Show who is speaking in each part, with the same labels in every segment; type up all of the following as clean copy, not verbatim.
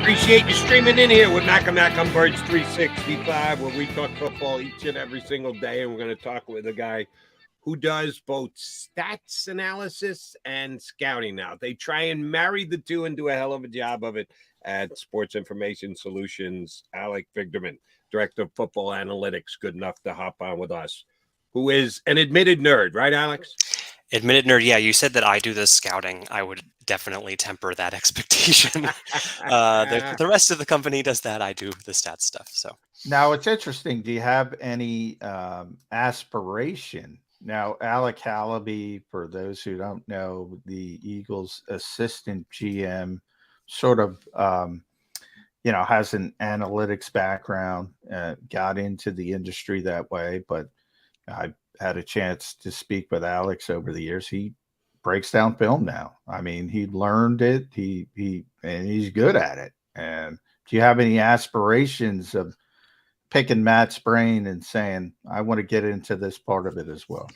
Speaker 1: Appreciate you streaming in here with Mac and Mac on Birds 365, where we talk football each and every single day. And we're going to talk with a guy who does both stats analysis and scouting now. They try and marry the two and do a hell of a job of it at Sports Information Solutions. Alec Vigderman, Director of Football Analytics, good enough to hop on with us, who is an admitted nerd, right, Alex?
Speaker 2: Admitted nerd, yeah. You said that I do the scouting. I would definitely temper that expectation. The rest of the company does that. I do the stats stuff. So
Speaker 3: now it's interesting. Do you have any aspiration? Now, Alec Hallaby, for those who don't know, the Eagles' assistant GM, sort of, has an analytics background, got into the industry that way, but I had a chance to speak with Alex over the years. He breaks down film now. I mean, he learned it. And he's good at it. And do you have any aspirations of picking Matt's brain and saying, I want to get into this part of it as well?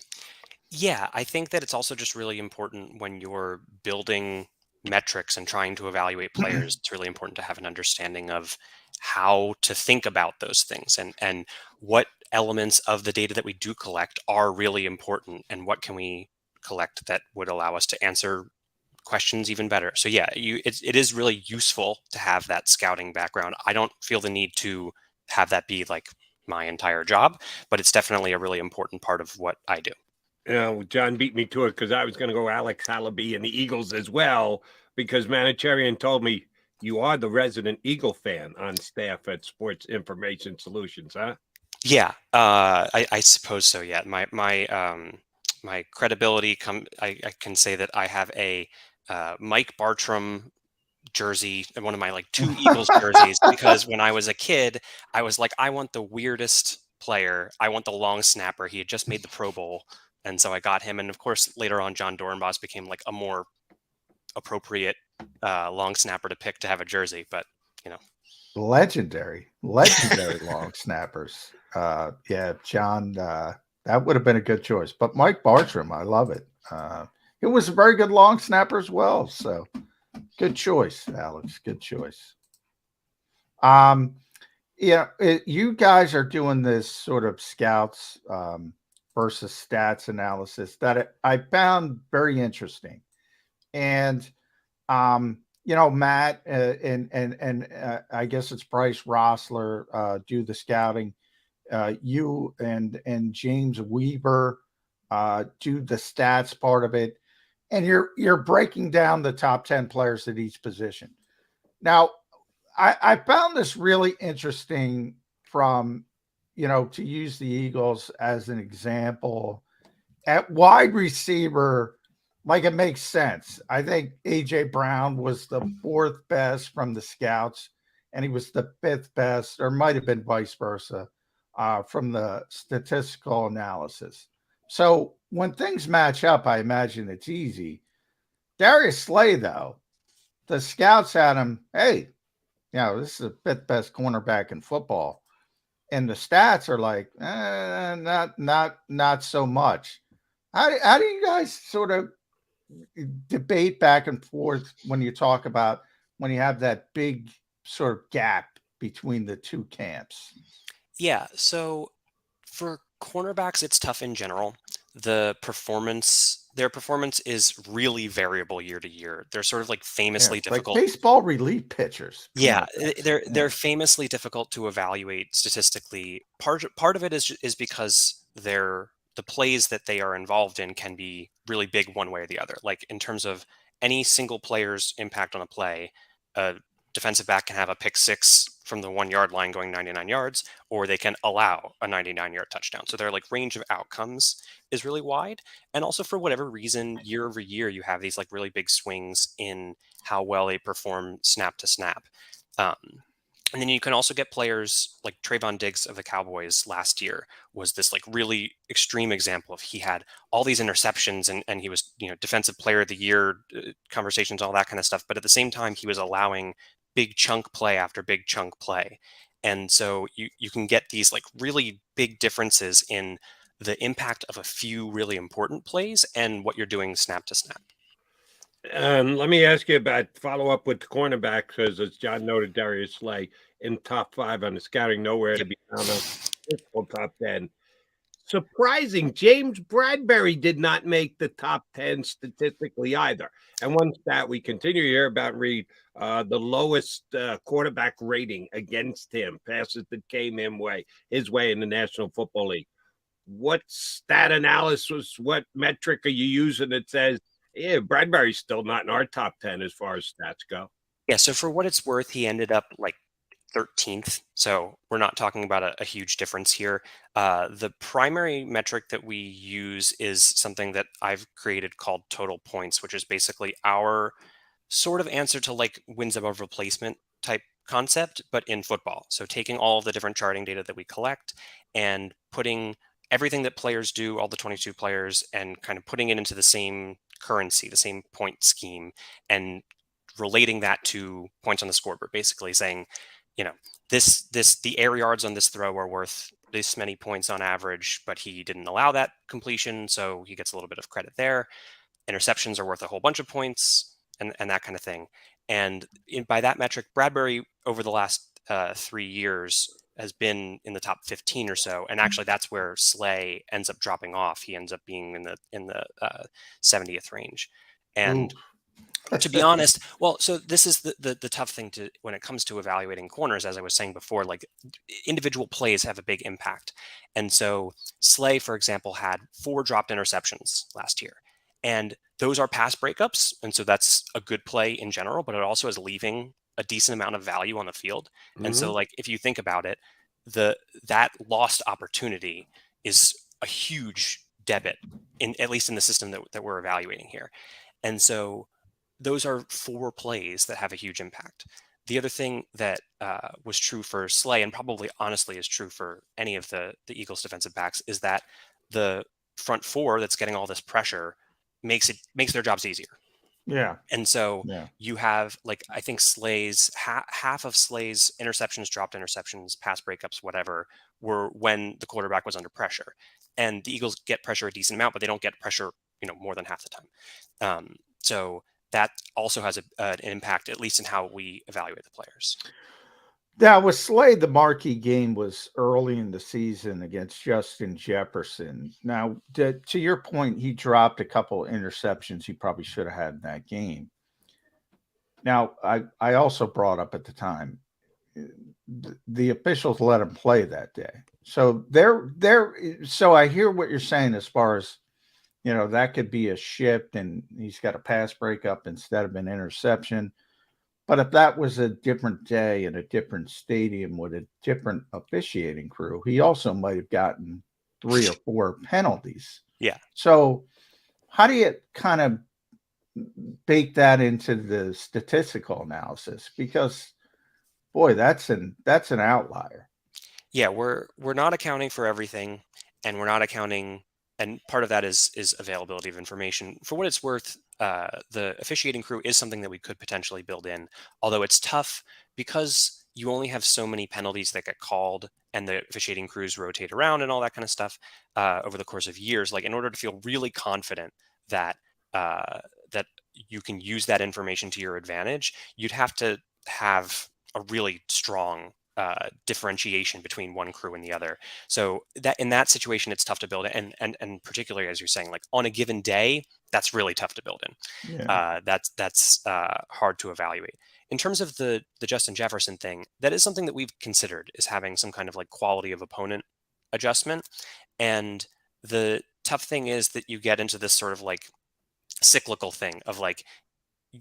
Speaker 2: Yeah, I think that it's also just really important when you're building metrics and trying to evaluate players. It's really important to have an understanding of how to think about those things and what elements of the data that we do collect are really important and what can we collect that would allow us to answer questions even better. So yeah, it is really useful to have that scouting background. I don't feel the need to have that be like my entire job, but it's definitely a really important part of what I do.
Speaker 1: John beat me to it because I was going to go Alex Hallaby and the Eagles as well, because Manicherian told me you are the resident Eagle fan on staff at Sports Information Solutions, huh?
Speaker 2: Yeah, I suppose so. Yeah, my credibility I can say that I have a Mike Bartram jersey, one of my two Eagles jerseys, because when I was a kid, I was like, I want the weirdest player. I want the long snapper. He had just made the Pro Bowl. And so I got him. And of course, later on, John Dornbos became like a more appropriate long snapper to pick to have a jersey. But,
Speaker 3: legendary long snappers. Yeah, John, that would have been a good choice. But Mike Bartram, I love it. He was a very good long snapper as well. So good choice, Alex. Good choice. You guys are doing this sort of scouts versus stats analysis that I found very interesting. And, Matt and I guess it's Bryce Rossler do the scouting. You and James Weaver do the stats part of it. And you're breaking down the top 10 players at each position. Now, I found this really interesting from, to use the Eagles as an example. At wide receiver, like it makes sense. I think A.J. Brown was the fourth best from the scouts, and he was the fifth best, or might have been vice versa, from the statistical analysis. So when things match up, I imagine it's easy. Darius Slay, though, the scouts had him, hey, this is the fifth best cornerback in football. And the stats are like, not so much. How do you guys sort of debate back and forth when you talk about when you have that big sort of gap between the two camps?
Speaker 2: Yeah, so for cornerbacks, it's tough in general. Their performance is really variable year to year. They're sort of like famously difficult.
Speaker 3: Like baseball relief pitchers.
Speaker 2: Yeah, they're famously difficult to evaluate statistically. Part of it is because the plays that they are involved in can be really big one way or the other. Like in terms of any single player's impact on a play, a defensive back can have a pick six from the 1 yard line going 99 yards, or they can allow a 99-yard touchdown. So their range of outcomes is really wide. And also for whatever reason, year over year, you have these really big swings in how well they perform snap to snap. And then you can also get players like Trayvon Diggs of the Cowboys last year was this really extreme example of he had all these interceptions and he was, defensive player of the year conversations, all that kind of stuff. But at the same time, he was allowing big chunk play after big chunk play. And so you can get these really big differences in the impact of a few really important plays and what you're doing snap to snap.
Speaker 1: Let me ask you about follow up with the cornerback because, as John noted, Darius Slay in top 5 on the scouting, nowhere to
Speaker 2: Yep.
Speaker 1: be found on the top 10. Surprising, James Bradbury did not make the top 10 statistically either. And one stat we continue to hear about, Reed, the lowest quarterback rating against him, passes that came his way in the National Football League. What stat analysis, what metric are you using that says, yeah, Bradbury's still not in our top 10 as far as stats go?
Speaker 2: Yeah, so for what it's worth, he ended up like 13th. So we're not talking about a huge difference here. The primary metric that we use is something that I've created called total points, which is basically our sort of answer to like wins above replacement type concept, but in football. So taking all of the different charting data that we collect and putting everything that players do, all the 22 players, and kind of putting it into the same currency, the same point scheme, and relating that to points on the scoreboard, basically saying, the air yards on this throw are worth this many points on average, but he didn't allow that completion, so he gets a little bit of credit there. Interceptions are worth a whole bunch of points, and that kind of thing. And by that metric, Bradbury over the last 3 years has been in the top 15 or so, and actually that's where Slay ends up dropping off. He ends up being in the 70th range, and to be honest, well, so this is the tough thing to when it comes to evaluating corners, as I was saying before, like individual plays have a big impact. And so Slay, for example, had 4 dropped interceptions last year. And those are pass breakups. And so that's a good play in general, but it also is leaving a decent amount of value on the field. And so like if you think about it, that lost opportunity is a huge debit at least in the system that we're evaluating here. And so those are 4 plays that have a huge impact. The other thing that was true for Slay, and probably honestly is true for any of the Eagles defensive backs, is that the front 4 that's getting all this pressure makes their jobs easier.
Speaker 3: Yeah.
Speaker 2: And so
Speaker 3: Yeah.
Speaker 2: you have, like, I think Slay's half of Slay's interceptions, dropped interceptions, pass breakups, whatever, were when the quarterback was under pressure. And the Eagles get pressure a decent amount, but they don't get pressure, more than half the time. So that also has an impact, at least in how we evaluate the players.
Speaker 3: Now, with Slade, the marquee game was early in the season against Justin Jefferson. Now, to your point, he dropped a couple interceptions he probably should have had in that game. Now, I also brought up at the time, the officials let him play that day. So so I hear what you're saying as far as, that could be a shift and he's got a pass breakup instead of an interception. But if that was a different day in a different stadium with a different officiating crew, he also might have gotten 3 or 4 penalties.
Speaker 2: Yeah.
Speaker 3: So how do you kind of bake that into the statistical analysis? Because, boy, that's an outlier.
Speaker 2: Yeah, we're not accounting for everything, and we're not accounting, and part of that is availability of information. For what it's worth, the officiating crew is something that we could potentially build in, although it's tough because you only have so many penalties that get called and the officiating crews rotate around and all that kind of stuff over the course of years. Like, in order to feel really confident that that you can use that information to your advantage, you'd have to have a really strong differentiation between one crew and the other. So that in that situation, it's tough to build it. And particularly, as you're saying, like on a given day, that's really tough to build in.
Speaker 3: Yeah.
Speaker 2: That's hard to evaluate. In terms of the Justin Jefferson thing, that is something that we've considered, is having some kind of like quality of opponent adjustment. And the tough thing is that you get into this sort of like cyclical thing of like,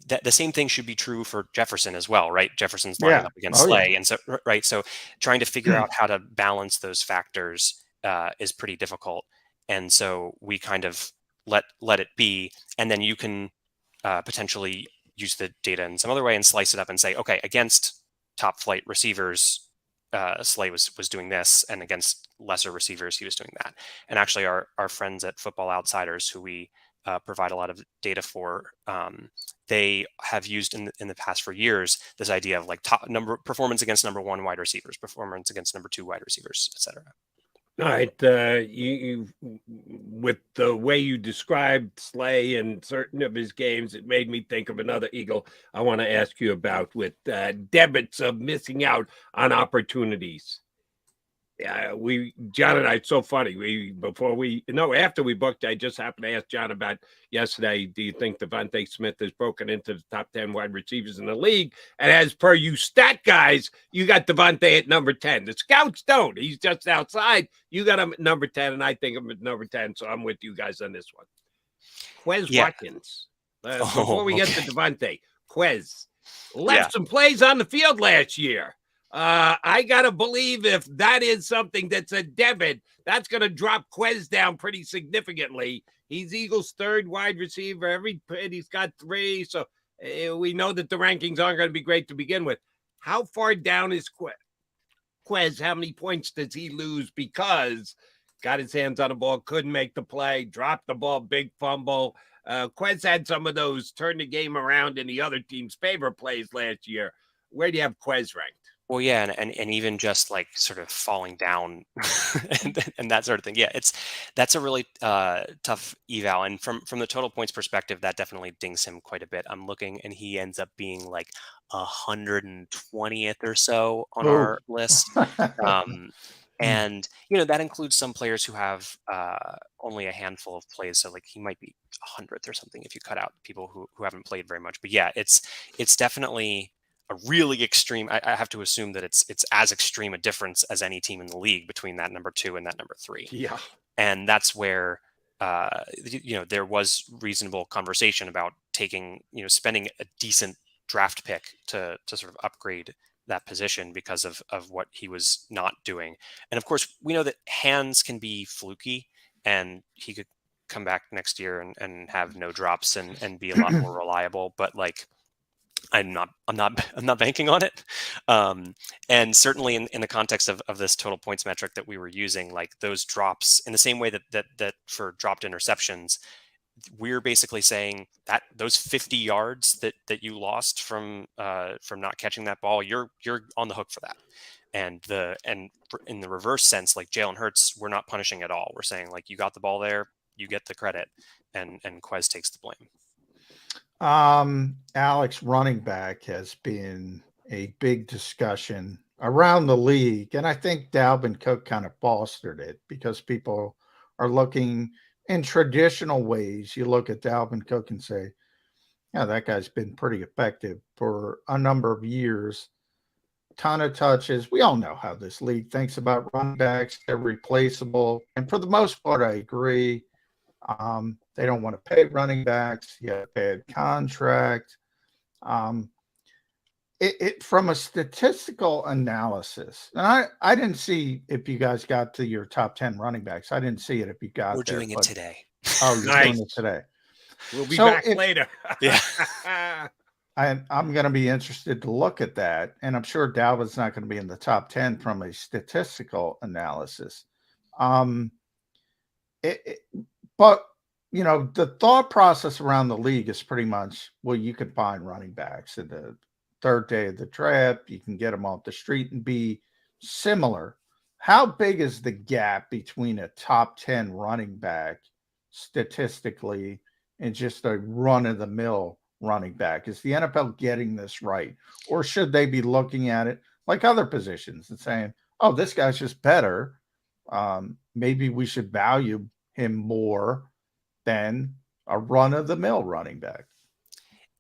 Speaker 2: that the same thing should be true for Jefferson as well, right? Jefferson's lining up against Slay. And so, right. So trying to figure out how to balance those factors is pretty difficult. And so we kind of let it be. And then you can potentially use the data in some other way and slice it up and say, okay, against top flight receivers, Slay was doing this, and against lesser receivers, he was doing that. And actually our friends at Football Outsiders, who we provide a lot of data for, they have used in the past for years this idea of like top performance against number 1 wide receivers, performance against number 2 wide receivers, etc.
Speaker 1: All right, you with the way you described Slay and certain of his games, it made me think of another Eagle I want to ask you about with debits of missing out on opportunities. Yeah, John and I, it's so funny. After we booked, I just happened to ask John about yesterday. Do you think Devonte Smith has broken into the top 10 wide receivers in the league? And as per you stat guys, you got Devonte at number 10. The scouts don't. He's just outside. You got him at number 10, and I think I'm at number 10. So I'm with you guys on this one. Quez Watkins. Before we get to Devonte, Quez left some plays on the field last year. I got to believe if that is something that's a debit, that's going to drop Quez down pretty significantly. He's Eagles' third wide receiver. Every pit he's got 3. So we know that the rankings aren't going to be great to begin with. How far down is Quez? How many points does he lose because got his hands on the ball, couldn't make the play, dropped the ball, big fumble? Quez had some of those turn the game around in the other team's favor plays last year. Where do you have Quez ranked?
Speaker 2: Well, yeah, and even just like sort of falling down and that sort of thing. Yeah, that's a really tough eval, and from the total points perspective, that definitely dings him quite a bit. I'm looking, and he ends up being like 120th or so on our list. And that includes some players who have only a handful of plays, so like he might be 100th or something if you cut out people who haven't played very much. But yeah, it's definitely a really extreme. I have to assume that it's as extreme a difference as any team in the league between that number 2 and that number 3.
Speaker 1: Yeah,
Speaker 2: and that's where there was reasonable conversation about spending a decent draft pick to sort of upgrade that position because of what he was not doing. And of course, we know that hands can be fluky, and he could come back next year and have no drops and be a lot more reliable. But like, I'm not banking on it. And certainly in the context of this total points metric that we were using, like those drops, in the same way that for dropped interceptions, we're basically saying that those 50 yards that you lost from not catching that ball, you're on the hook for that. And in the reverse sense, like Jalen Hurts, we're not punishing at all. We're saying like, you got the ball there, you get the credit, and Quez takes the blame.
Speaker 3: Alex, running back has been a big discussion around the league, and I think Dalvin Cook kind of fostered it because people are looking in traditional ways. You look at Dalvin Cook and say, yeah, that guy's been pretty effective for a number of years. Ton of touches. We all know how this league thinks about running backs. They're replaceable, and for the most part, I agree. They don't want to pay running backs. You have a bad contract. From a statistical analysis, and I didn't see if you guys got to your top 10 running backs. I didn't see it if you got
Speaker 2: We're
Speaker 3: there.
Speaker 2: doing it today.
Speaker 3: Oh, you're
Speaker 1: Nice.
Speaker 3: doing it today.
Speaker 1: We'll be back later.
Speaker 2: Yeah.
Speaker 3: I'm going to be interested to look at that. And I'm sure Dalvin's not going to be in the top 10 from a statistical analysis. But the thought process around the league is pretty much, well, you can find running backs in the third day of the draft. You can get them off the street and be similar. How big is the gap between a top 10 running back statistically and just a run-of-the-mill running back? Is the NFL getting this right? Or should they be looking at it like other positions and saying, oh, this guy's just better. Maybe we should value him more than a run-of-the-mill running back.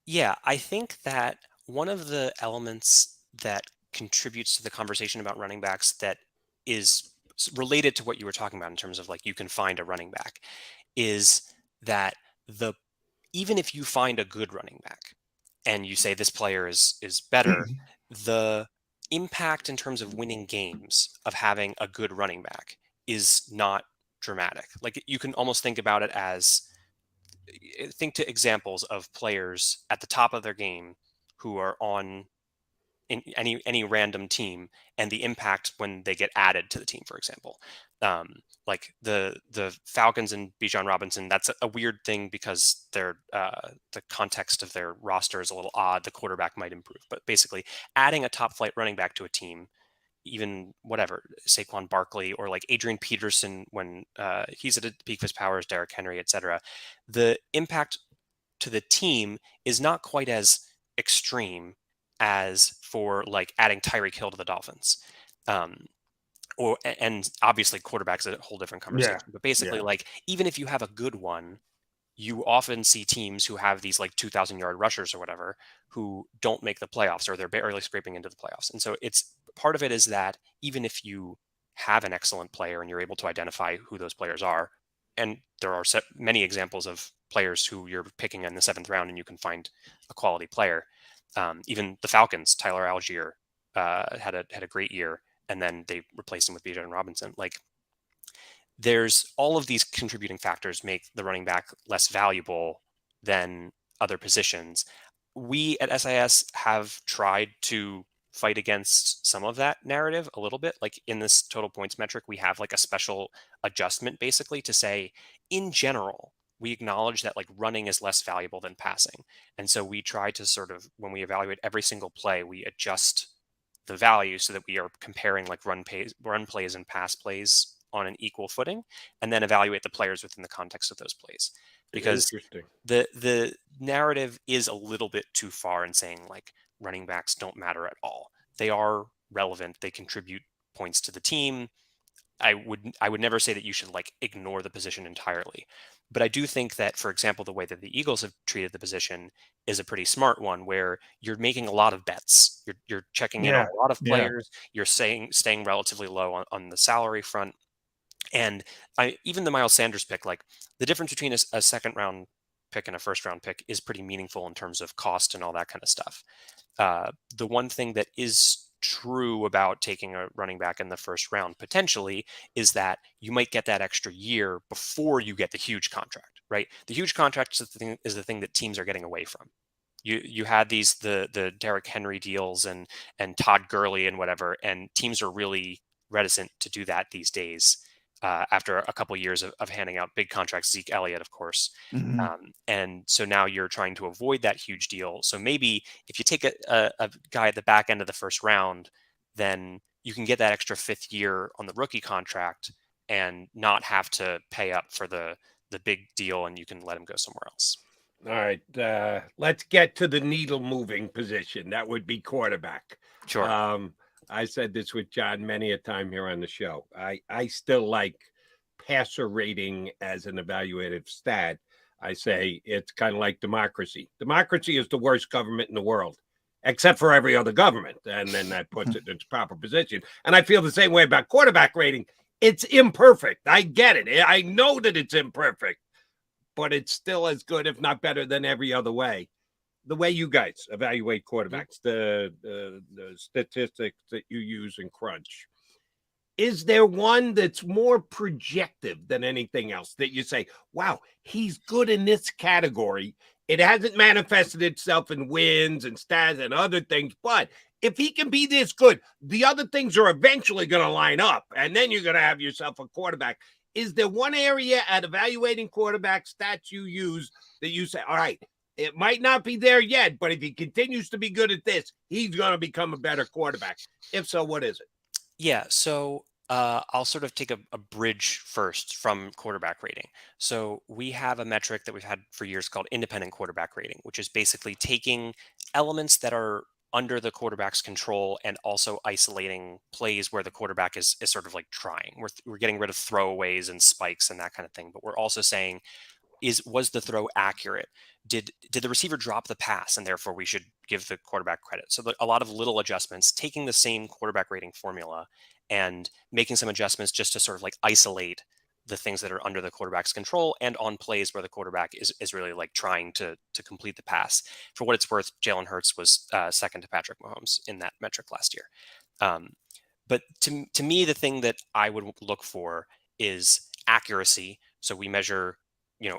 Speaker 2: Yeah, I think that one of the elements that contributes to the conversation about running backs that is related to what you were talking about in terms of like, you can find a running back, is that even if you find a good running back and you say this player is better, the impact in terms of winning games of having a good running back is not dramatic. Like, you can almost think about it as, think to examples of players at the top of their game who are on in any random team, and the impact when they get added to the team, for example. Like the Falcons and Bijan Robinson, that's a weird thing because they're the context of their roster is a little odd. The quarterback might improve, but basically adding a top flight running back to a team even whatever, Saquon Barkley or like Adrian Peterson when he's at the peak of his powers, Derrick Henry, etc., the impact to the team is not quite as extreme as for like adding Tyreek Hill to the Dolphins. And obviously quarterbacks a whole different conversation. But basically, like even if you have a good one, you often see teams who have these like 2,000-yard rushers or whatever who don't make the playoffs, or they're barely scraping into the playoffs. And so it's part of it is that even if you have an excellent player and you're able to identify who those players are, and there are many examples of players who you're picking in the 7th round and you can find a quality player. Even the Falcons, Tyler Algier had a great year, and then they replaced him with Bijan Robinson. Like, there's all of these contributing factors make the running back less valuable than other positions. We at SIS have tried to fight against some of that narrative a little bit. Like in this total points metric, we have like a special adjustment basically to say, in general, we acknowledge that like running is less valuable than passing. And so we try to sort of, when we evaluate every single play, we adjust the value so that we are comparing like run plays and pass plays on an equal footing, and then evaluate the players within the context of those plays. Because the narrative is a little bit too far in saying like running backs don't matter at all. They are relevant. They contribute points to the team. I would never say that you should like ignore the position entirely. But I do think that, for example, the way that the Eagles have treated the position is a pretty smart one, where you're making a lot of bets. You're checking in on a lot of players. You're staying relatively low on the salary front. And even the Miles Sanders pick, like the difference between a 2nd round pick and a 1st round pick is pretty meaningful in terms of cost and all that kind of stuff. The one thing that is true about taking a running back in the 1st round potentially is that you might get that extra year before you get the huge contract, right? The huge contract is the thing that teams are getting away from. You had the Derrick Henry deals and Todd Gurley and whatever, and teams are really reticent to do that these days. After a couple of years of handing out big contracts, Zeke Elliott, of course. And so now you're trying to avoid that huge deal. So maybe if you take a guy at the back end of the 1st round, then you can get that extra 5th year on the rookie contract and not have to pay up for the big deal, and you can let him go somewhere else.
Speaker 1: All right. Let's get to the needle moving position. That would be quarterback.
Speaker 2: Sure.
Speaker 1: I said this with John many a time here on the show. I still like passer rating as an evaluative stat. I say it's kind of like democracy. Democracy is the worst government in the world, except for every other government. And then that puts it in its proper position. And I feel the same way about quarterback rating. It's imperfect. I get it. I know that it's imperfect, but it's still as good, if not better, than every other way. The way you guys evaluate quarterbacks, the statistics that you use in Crunch, is there one that's more projective than anything else that you say, wow, he's good in this category? It hasn't manifested itself in wins and stats and other things, but if he can be this good, the other things are eventually going to line up, and then you're going to have yourself a quarterback. Is there one area at evaluating quarterback stats you use that you say, all right, it might not be there yet, but if he continues to be good at this, he's going to become a better quarterback? If so, what is it?
Speaker 2: Yeah, so I'll sort of take a bridge first from quarterback rating. So we have a metric that we've had for years called independent quarterback rating, which is basically taking elements that are under the quarterback's control and also isolating plays where the quarterback is sort of like trying. We're getting rid of throwaways and spikes and that kind of thing, but we're also saying, was the throw accurate? Did the receiver drop the pass, and therefore we should give the quarterback credit? So a lot of little adjustments, taking the same quarterback rating formula and making some adjustments just to sort of like isolate the things that are under the quarterback's control and on plays where the quarterback is really like trying to complete the pass. For what it's worth, Jalen Hurts was 2nd to Patrick Mahomes in that metric last year. But to me, the thing that I would look for is accuracy. So we measure,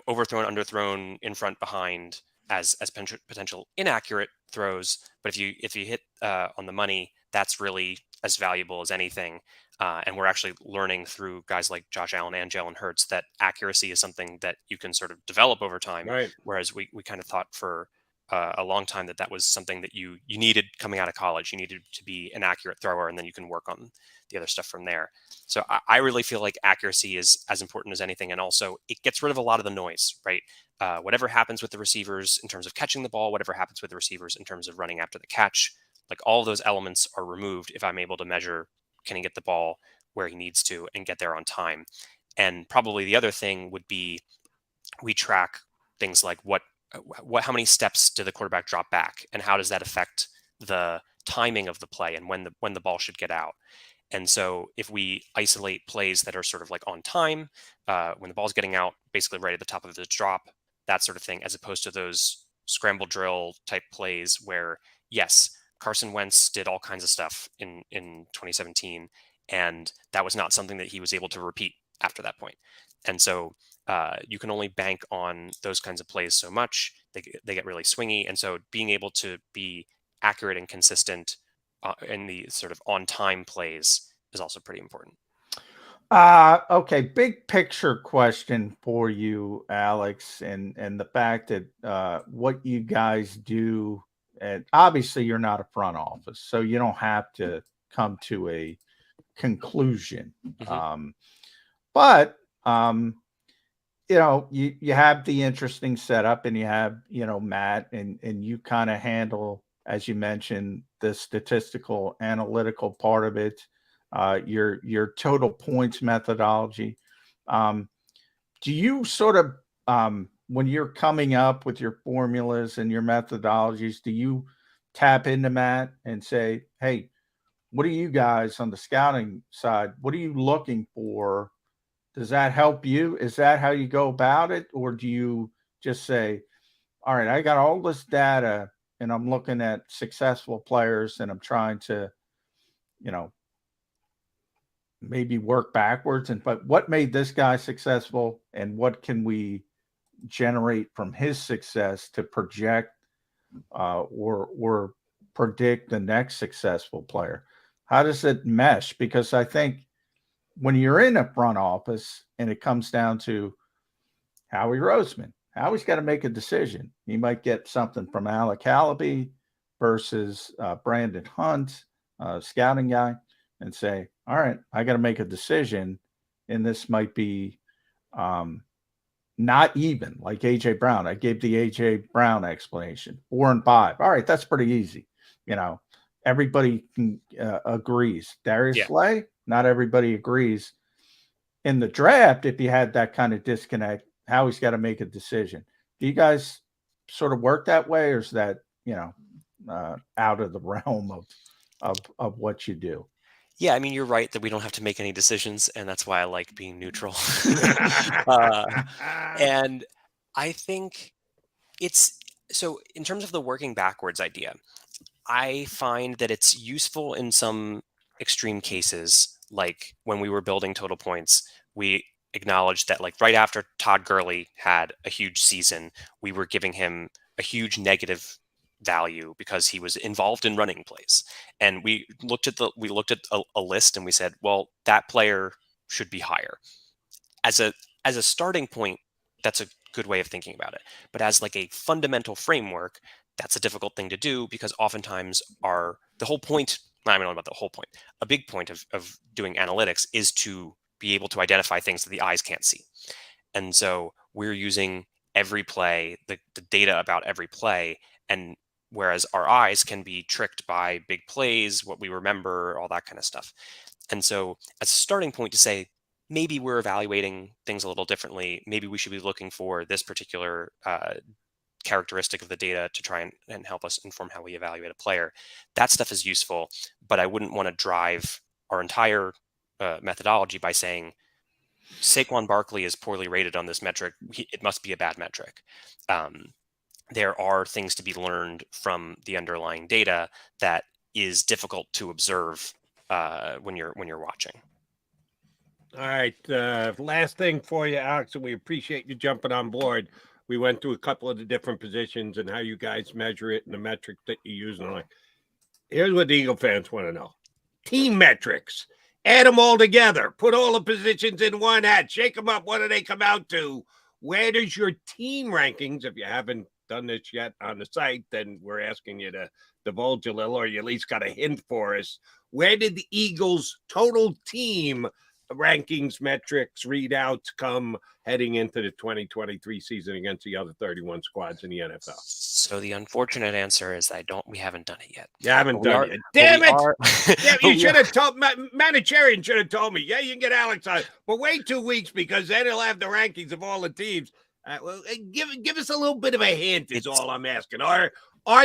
Speaker 2: overthrown, underthrown, in front, behind as potential inaccurate throws. But if you hit on the money, that's really as valuable as anything. And we're actually learning through guys like Josh Allen and Jalen Hurts that accuracy is something that you can sort of develop over time.
Speaker 1: Right.
Speaker 2: Whereas we kind of thought for a long time that was something that you needed coming out of college. You needed to be an accurate thrower, and then you can work on the other stuff from there. So I really feel like accuracy is as important as anything. And also it gets rid of a lot of the noise, right? Whatever happens with the receivers in terms of catching the ball, whatever happens with the receivers in terms of running after the catch, like all those elements are removed if I'm able to measure, can he get the ball where he needs to and get there on time? And probably the other thing would be we track things like how many steps did the quarterback drop back, and how does that affect the timing of the play and when the ball should get out. And so if we isolate plays that are sort of like on time, when the ball's getting out, basically right at the top of the drop, that sort of thing, as opposed to those scramble drill type plays where, yes, Carson Wentz did all kinds of stuff in 2017, and that was not something that he was able to repeat after that point. And so you can only bank on those kinds of plays so much. They get really swingy. And so being able to be accurate and consistent in the sort of on-time plays is also pretty important.
Speaker 3: Okay, big picture question for you, Alex, and the fact that what you guys do, and obviously you're not a front office, so you don't have to come to a conclusion.
Speaker 2: Mm-hmm.
Speaker 3: But you have the interesting setup, and you have, Matt, and you kind of handle, as you mentioned, the statistical analytical part of it, your total points methodology. Do you sort of, when you're coming up with your formulas and your methodologies, do you tap into Matt and say, hey, what are you guys on the scouting side? What are you looking for? Does that help you? Is that how you go about it? Or do you just say, all right, I got all this data and I'm looking at successful players and I'm trying to, maybe work backwards, but what made this guy successful and what can we generate from his success to project or predict the next successful player? How does it mesh? Because I think when you're in a front office and it comes down to Howie Roseman, Howie's got to make a decision. He might get something from Alec Hallaby versus Brandon Hunt, scouting guy, and say, all right, I got to make a decision. And this might be not even like A.J. Brown. I gave the A.J. Brown explanation, 4 and 5. All right, that's pretty easy. Everybody agrees. Darius Slay, not everybody agrees. In the draft, if you had that kind of disconnect, Howie's got to make a decision. Do you guys sort of work that way, or is that, out of the realm of what you do?
Speaker 2: Yeah, I mean, you're right that we don't have to make any decisions, and that's why I like being neutral. And I think so in terms of the working backwards idea, I find that it's useful in some extreme cases, like when we were building total points, we acknowledged that like right after Todd Gurley had a huge season, we were giving him a huge negative value because he was involved in running plays. And we looked at a list and we said, well, that player should be higher. As a starting point, that's a good way of thinking about it. But as like a fundamental framework, that's a difficult thing to do because oftentimes the whole point, I don't know about the whole point, a big point of doing analytics is to be able to identify things that the eyes can't see. And so we're using every play, the data about every play, and whereas our eyes can be tricked by big plays, what we remember, all that kind of stuff. And so as a starting point to say, maybe we're evaluating things a little differently, maybe we should be looking for this particular characteristic of the data to try and help us inform how we evaluate a player. That stuff is useful, but I wouldn't want to drive our entire methodology by saying Saquon Barkley is poorly rated on this metric. It must be a bad metric. There are things to be learned from the underlying data that is difficult to observe when you're watching.
Speaker 1: All right. Last thing for you, Alex, and we appreciate you jumping on board. We went through a couple of the different positions and how you guys measure it and the metric that you use. And here's what the Eagle fans want to know. Team metrics. Add them all together. Put all the positions in one hat. Shake them up. What do they come out to? Where does your team rankings, if you haven't done this yet on the site, then we're asking you to divulge a little, or you at least got a hint for us. Where did the Eagles' total team rankings metrics readouts come heading into the 2023 season against the other 31 squads in the NFL?
Speaker 2: So the unfortunate answer is we haven't done it yet.
Speaker 1: You haven't done it. Damn it! Damn, you should have told Manacharian should have told me. Yeah, you can get Alex on, but wait 2 weeks because then he'll have the rankings of all the teams. Well, give us a little bit of a hint. Is all I'm asking. Are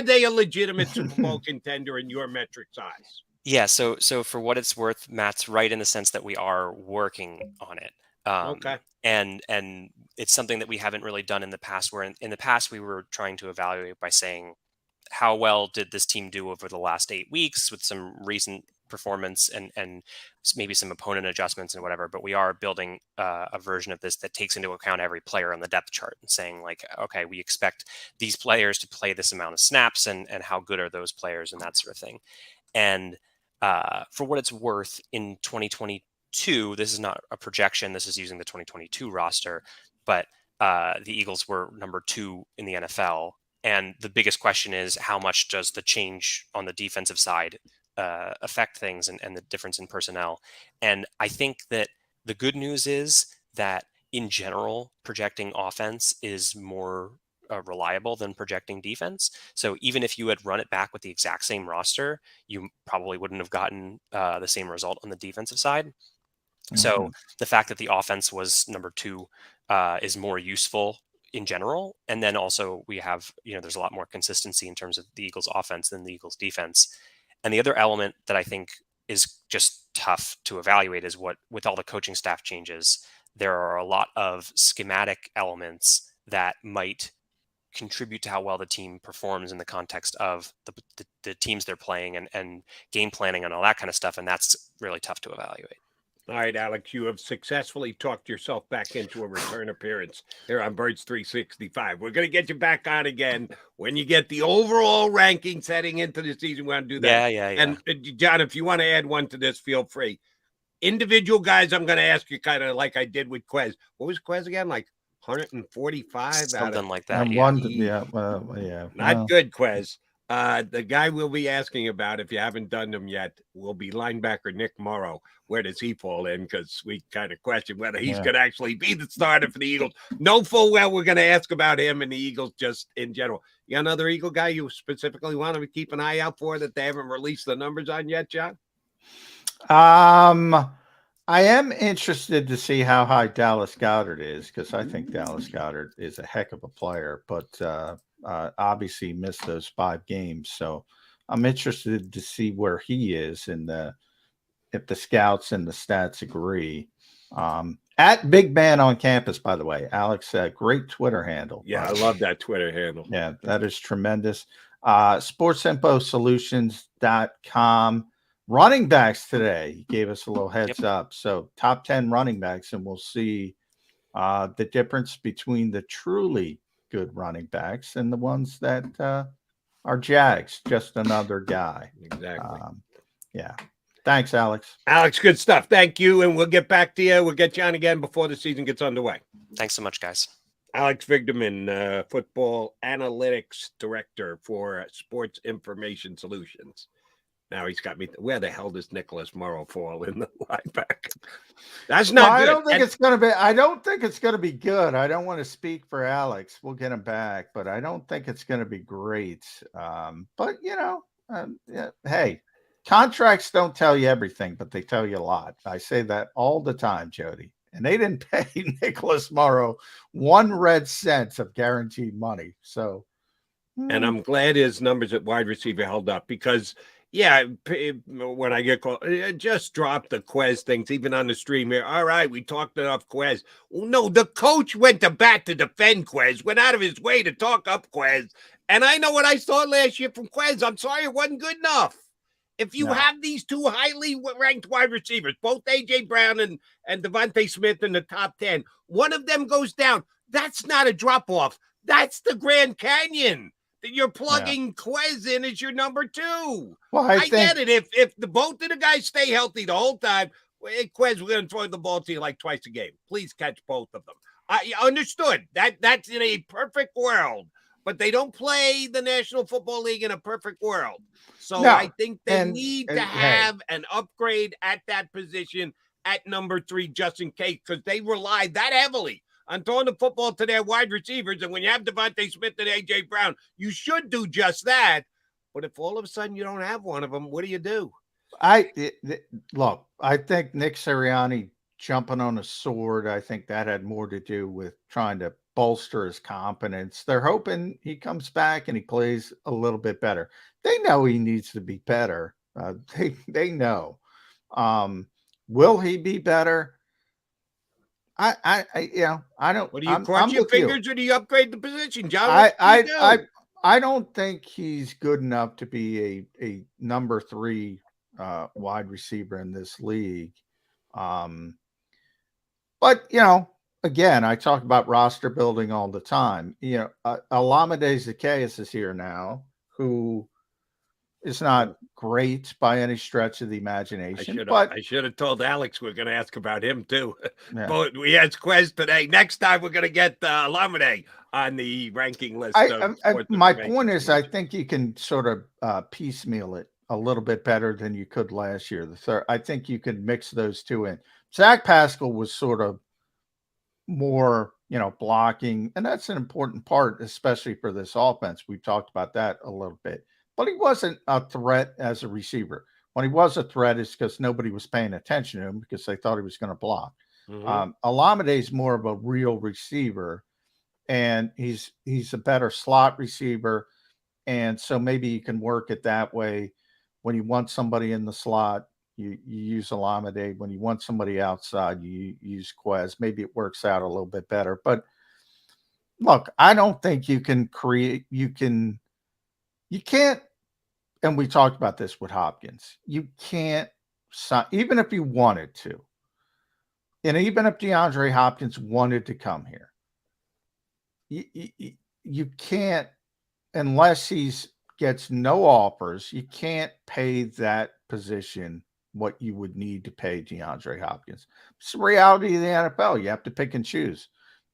Speaker 1: they a legitimate Super Bowl contender in your metric size?
Speaker 2: Yeah. So for what it's worth, Matt's right in the sense that we are working on it.
Speaker 1: Okay.
Speaker 2: And it's something that we haven't really done in the past, where in the past we were trying to evaluate by saying, how well did this team do over the last 8 weeks with some recent performance and maybe some opponent adjustments and whatever. But we are building a version of this that takes into account every player on the depth chart and saying, like, okay, we expect these players to play this amount of snaps, and how good are those players and that sort of thing. And for what it's worth, in 2022, this is not a projection, this is using the 2022 roster, but the Eagles were number 2 in the NFL. And the biggest question is, how much does the change on the defensive side affect things, and the difference in personnel? And I think that the good news is that in general, projecting offense is more reliable than projecting defense. So even if you had run it back with the exact same roster, you probably wouldn't have gotten the same result on the defensive side. Mm-hmm. So the fact that the offense was number 2 is more useful in general. And then also we have, there's a lot more consistency in terms of the Eagles offense than the Eagles defense. And the other element that I think is just tough to evaluate is with all the coaching staff changes, there are a lot of schematic elements that might contribute to how well the team performs in the context of the teams they're playing and game planning and all that kind of stuff. And that's really tough to evaluate.
Speaker 1: All right, Alex, you have successfully talked yourself back into a return appearance here on Birds 365. We're going to get you back on again when you get the overall rankings heading into the season. We're going to do that.
Speaker 2: Yeah.
Speaker 1: And John, if you want to add one to this, feel free. Individual guys, I'm going to ask you kind of like I did with Quez. What was Quez again? Like 145?
Speaker 2: Something like that.
Speaker 1: Not good, Quez. The guy we'll be asking about, if you haven't done them yet, will be linebacker Nick Morrow. Where does he fall in? Because we kind of question whether he's going to actually be the starter for the Eagles. Know full well we're going to ask about him and the Eagles just in general. You got another Eagle guy you specifically want to keep an eye out for that they haven't released the numbers on yet, John?
Speaker 3: I am interested to see how high Dallas Goedert is, because I think Dallas Goedert is a heck of a player, but obviously missed those 5 games. So I'm interested to see where he is if the scouts and the stats agree. At Big Man on Campus, by the way, Alex, great Twitter handle.
Speaker 1: Yeah, I love that Twitter handle.
Speaker 3: Yeah, that is tremendous. SportsInfoSolutions.com. Running backs today, he gave us a little heads up. So top 10 running backs, and we'll see the difference between the truly good running backs and the ones that are Jags, just another guy.
Speaker 1: Exactly.
Speaker 3: Yeah. Thanks, Alex.
Speaker 1: Alex, good stuff. Thank you. And we'll get back to you. We'll get you on again before the season gets underway.
Speaker 2: Thanks so much, guys.
Speaker 1: Alex Vigderman, Football Analytics Director for Sports Information Solutions. Now he's got me. Where the hell does Nicholas Morrow fall in the linebacker? That's not good.
Speaker 3: I don't think it's going to be. I don't think it's going to be good. I don't want to speak for Alex. We'll get him back, but I don't think it's going to be great. But hey, contracts don't tell you everything, but they tell you a lot. I say that all the time, Jody. And they didn't pay Nicholas Morrow 1 red cent of guaranteed money. So,
Speaker 1: and I'm glad his numbers at wide receiver held up, because. Yeah, when I get called, just drop the Quez things, even on the stream here. All right, we talked enough Quez. Well, no, the coach went to bat to defend Quez, went out of his way to talk up Quez. And I know what I saw last year from Quez. I'm sorry it wasn't good enough. If you have these 2 highly ranked wide receivers, both A.J. Brown and Devonte Smith in the top 10, one of them goes down. That's not a drop-off. That's the Grand Canyon. You're plugging Quez in as your number 2.
Speaker 3: Well, I
Speaker 1: get it. If the both of the guys stay healthy the whole time, Quez, we're going to throw the ball to you like twice a game. Please catch both of them. I understood that. That's in a perfect world. but they don't play the National Football League in a perfect world. So
Speaker 3: No,
Speaker 1: I think they need to
Speaker 3: hey,
Speaker 1: have an upgrade at that position at number 3 just in case, because they rely that heavily on throwing the football to their wide receivers. And when you have Devonte Smith and A.J. Brown, you should do just that. But if all of a sudden you don't have one of them, what do you do?
Speaker 3: Look, I think Nick Sirianni jumping on a sword, I think that had more to do with trying to bolster his confidence. They're hoping he comes back and he plays a little bit better. They know he needs to be better. They know. Will he be better? I don't.
Speaker 1: What do you cross your fingers or do you upgrade the position, John?
Speaker 3: I don't think he's good enough to be a number 3 wide receiver in this league. But again, I talk about roster building all the time. Olamide Zaccheaus is here now, who is not great by any stretch of the imagination.
Speaker 1: I should have told Alex we're going to ask about him too. Yeah. But we had Quez today. Next time we're going to get Olamide on the ranking list.
Speaker 3: My point is, I think you can sort of piecemeal it a little bit better than you could last year. I think you could mix those two in. Zach Pascal was sort of more, blocking, and that's an important part, especially for this offense. We've talked about that a little bit. But he wasn't a threat as a receiver. When he was a threat, it's because nobody was paying attention to him because they thought he was going to block. Olamide is more of a real receiver, and he's a better slot receiver. And so maybe you can work it that way. When you want somebody in the slot, you use Olamide. When you want somebody outside, you use Quez. Maybe it works out a little bit better. But look, I don't think you can't, and we talked about this with Hopkins, you can't sign, even if you wanted to, and even if DeAndre Hopkins wanted to come here, you can't, unless gets no offers, you can't pay that position what you would need to pay DeAndre Hopkins. It's the reality of the NFL. You have to pick and choose,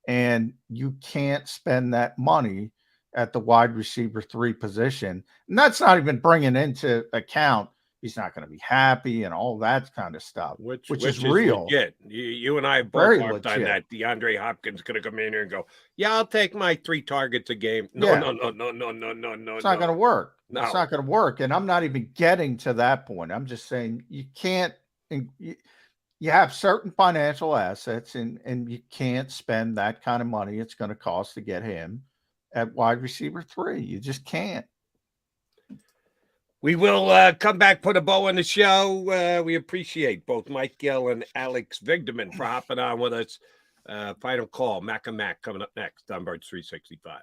Speaker 3: and you can't spend that money at the wide receiver 3 position. And that's not even bringing into account he's not going to be happy and all that kind of stuff, which is real.
Speaker 1: Legit. You and I both talked on that. DeAndre Hopkins going to come in here and go, yeah, I'll take my 3 targets a game. No.
Speaker 3: It's not going to work. No. It's not going to work. And I'm not even getting to that point. I'm just saying you can't, you have certain financial assets and you can't spend that kind of money it's going to cost to get him at wide receiver 3. You just can't.
Speaker 1: We will come back, put a bow on the show. We appreciate both Mike Gill and Alex Vigderman for hopping on with us. Final call, Mac and Mac coming up next on Birds 365.